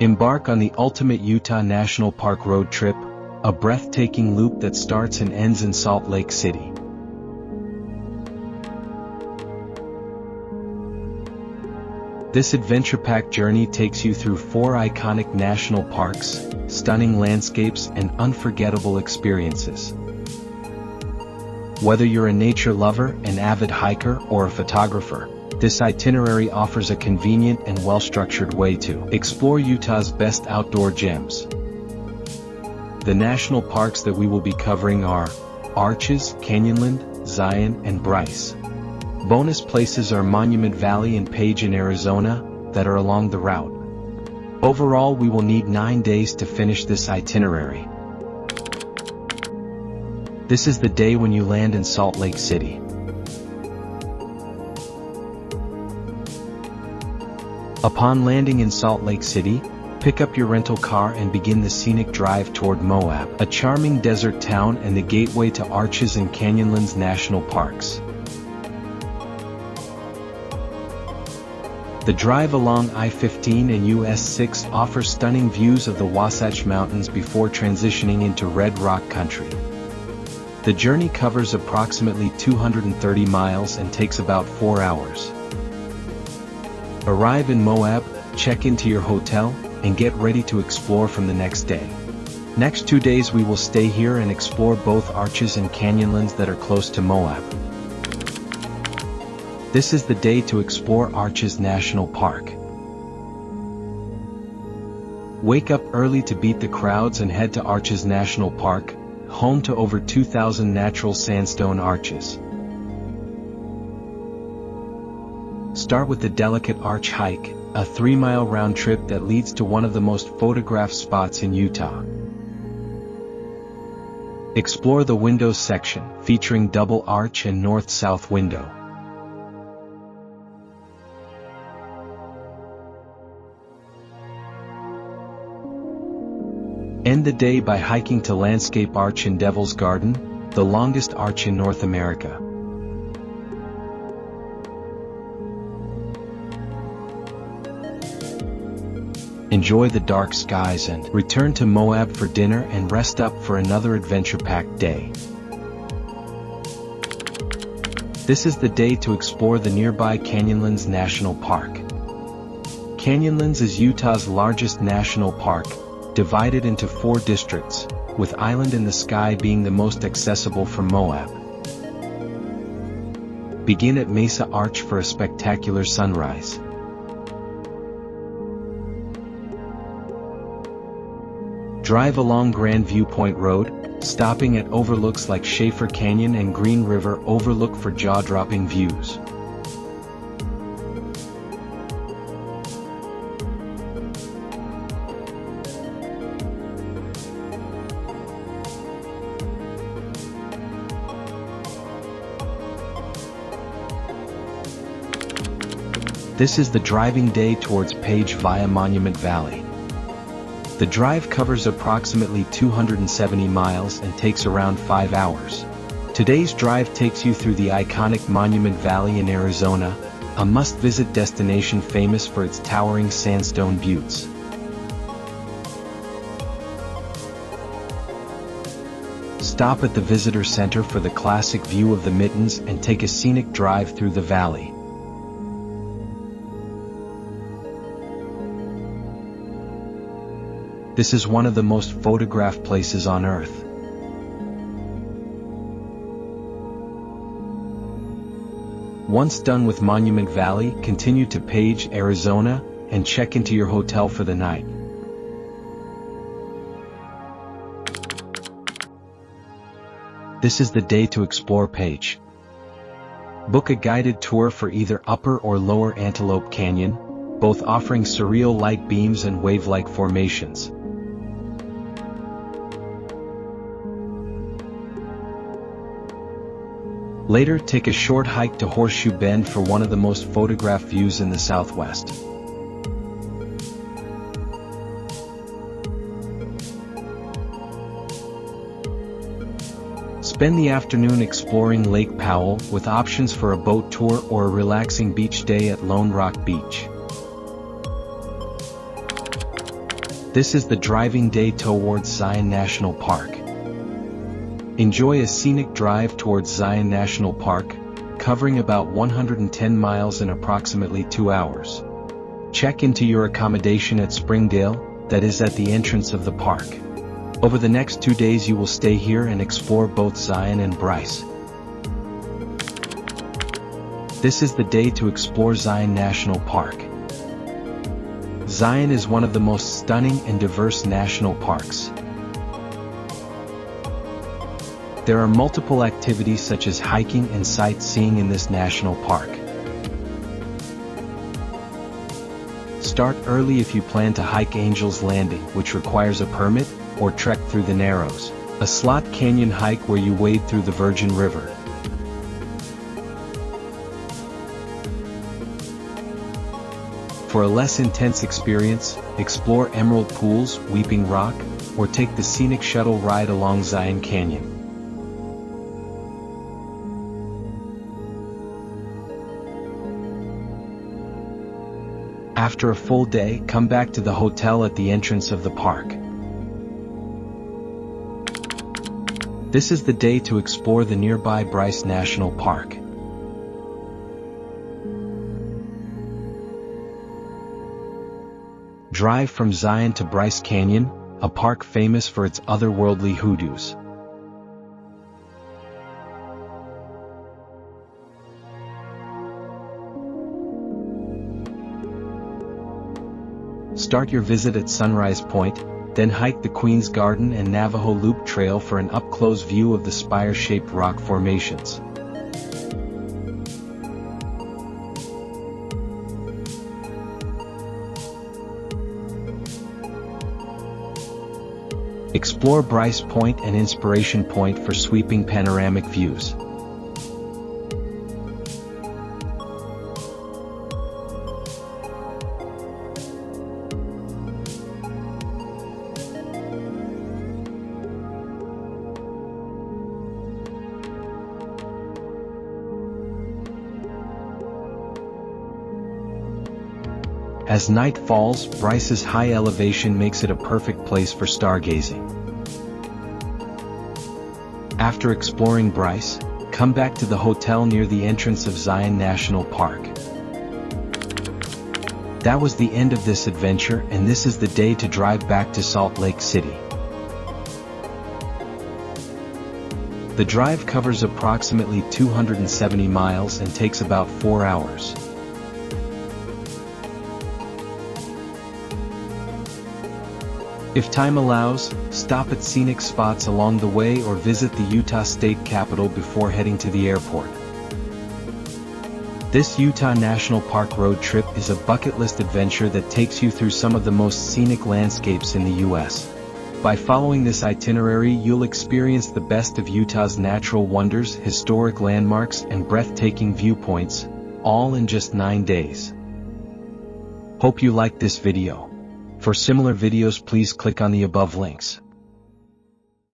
Embark on the ultimate Utah National Park road trip, a breathtaking loop that starts and ends in Salt Lake City. This adventure-packed journey takes you through 4 iconic national parks, stunning landscapes, and unforgettable experiences. Whether you're a nature lover, an avid hiker, or a photographer, this itinerary offers a convenient and well-structured way to explore Utah's best outdoor gems. The national parks that we will be covering are Arches, Canyonlands, Zion, and Bryce. Bonus places are Monument Valley and Page in Arizona, that are along the route. Overall, we will need 9 days to finish this itinerary. This is the day when you land in Salt Lake City. Upon landing in Salt Lake City, pick up your rental car and begin the scenic drive toward Moab, a charming desert town and the gateway to Arches and Canyonlands National Parks. The drive along I-15 and US 6 offers stunning views of the Wasatch Mountains before transitioning into Red Rock country. The journey covers approximately 230 miles and takes about 4 hours. Arrive in Moab, check into your hotel, and get ready to explore from the next day. Next 2 days we will stay here and explore both Arches and Canyonlands that are close to Moab. This is the day to explore Arches National Park. Wake up early to beat the crowds and head to Arches National Park, home to over 2,000 natural sandstone arches. Start with the Delicate Arch Hike, a 3-mile round trip that leads to one of the most photographed spots in Utah. Explore the windows section, featuring double arch and north-south window. End the day by hiking to Landscape Arch in Devil's Garden, the longest arch in North America. Enjoy the dark skies and return to Moab for dinner and rest up for another adventure-packed day. This is the day to explore the nearby Canyonlands National Park. Canyonlands is Utah's largest national park, divided into 4 districts, with Island in the Sky being the most accessible from Moab. Begin at Mesa Arch for a spectacular sunrise. Drive along Grand Viewpoint Road, stopping at overlooks like Schaefer Canyon and Green River overlook for jaw-dropping views. This is the driving day towards Page via Monument Valley. The drive covers approximately 270 miles and takes around 5 hours. Today's drive takes you through the iconic Monument Valley in Arizona, a must-visit destination famous for its towering sandstone buttes. Stop at the visitor center for the classic view of the Mittens and take a scenic drive through the valley. This is one of the most photographed places on Earth. Once done with Monument Valley, continue to Page, Arizona, and check into your hotel for the night. This is the day to explore Page. Book a guided tour for either Upper or Lower Antelope Canyon, both offering surreal light beams and wave-like formations. Later, take a short hike to Horseshoe Bend for one of the most photographed views in the Southwest. Spend the afternoon exploring Lake Powell, with options for a boat tour or a relaxing beach day at Lone Rock Beach. This is the driving day towards Zion National Park. Enjoy a scenic drive towards Zion National Park, covering about 110 miles in approximately 2 hours. Check into your accommodation at Springdale, that is at the entrance of the park. Over the next 2 days you will stay here and explore both Zion and Bryce. This is the day to explore Zion National Park. Zion is one of the most stunning and diverse national parks. There are multiple activities such as hiking and sightseeing in this national park. Start early if you plan to hike Angel's Landing, which requires a permit, or trek through the Narrows, a slot canyon hike where you wade through the Virgin River. For a less intense experience, explore Emerald Pools, Weeping Rock, or take the scenic shuttle ride along Zion Canyon. After a full day, come back to the hotel at the entrance of the park. This is the day to explore the nearby Bryce National Park. Drive from Zion to Bryce Canyon, a park famous for its otherworldly hoodoos. Start your visit at Sunrise Point, then hike the Queen's Garden and Navajo Loop Trail for an up-close view of the spire-shaped rock formations. Explore Bryce Point and Inspiration Point for sweeping panoramic views. As night falls, Bryce's high elevation makes it a perfect place for stargazing. After exploring Bryce, come back to the hotel near the entrance of Zion National Park. That was the end of this adventure, and this is the day to drive back to Salt Lake City. The drive covers approximately 270 miles and takes about 4 hours. If time allows, stop at scenic spots along the way or visit the Utah State Capitol before heading to the airport. This Utah National Park road trip is a bucket list adventure that takes you through some of the most scenic landscapes in the U.S. By following this itinerary, you'll experience the best of Utah's natural wonders, historic landmarks, and breathtaking viewpoints, all in just 9 days. Hope you liked this video. For similar videos, please click on the above links.